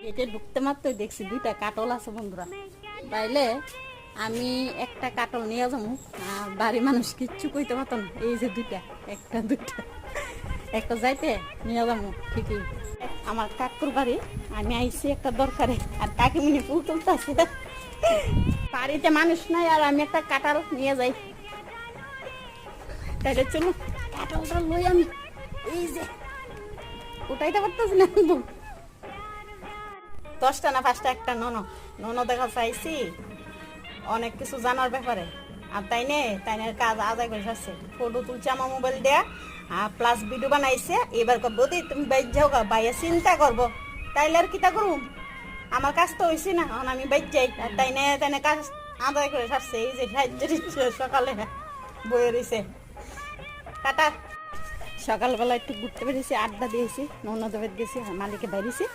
এটা ঢুকতে মাত্রই দেখছি দুইটা কাটল আছে বন্ধুরা, তাইলে আমি একটা কাটল নিয়ে যাবো। বাড়ি মানুষ কিচ্ছু কইতে পারতো না, এই যে দুইটা, একটা দুইটা একটা যাইতে নিয়ে যাবো ঠিকই। আমার কাকুর বাড়ি আমি আইছি একটা দরকারে, আর কাকিমুনি ফুল তুলতেছে, বাড়িতে মানুষ নাই আর আমি একটা কাঁঠাল নিয়ে যাই। তাইলে চলো কাঁঠালটা লই আমি, এই যে উঠাইতে পারতেছি না কিন্তু 10টা না 5টা একটা নন দেখা চাইছি অনেক কিছু জানার ব্যাপারে। আর তাইনে কাজ আদায় করে আসছে, ফটো তুলছে আমার মোবাইল দেয়া, আর প্লাস ভিডিও বানাইছে। এবার বৌদি তুমি বাইর যাও গা, বাইয়া চিন্তা করবো, তাইলে আর কিতা করুম, আমার কাজ তো হয়েছে না, এখন আমি বাইর যাই। আর তাইনে কাজ আদায় করে আসছে, এই যে সাহায্য দিচ্ছে সকালে বয়ে রয়েছে। টাটা। সকালবেলা একটু ঘুরতে বেরিয়েছি, আড্ডা দিয়েছি, ননদ বের গেছি, মালিকে বেরিয়েছি।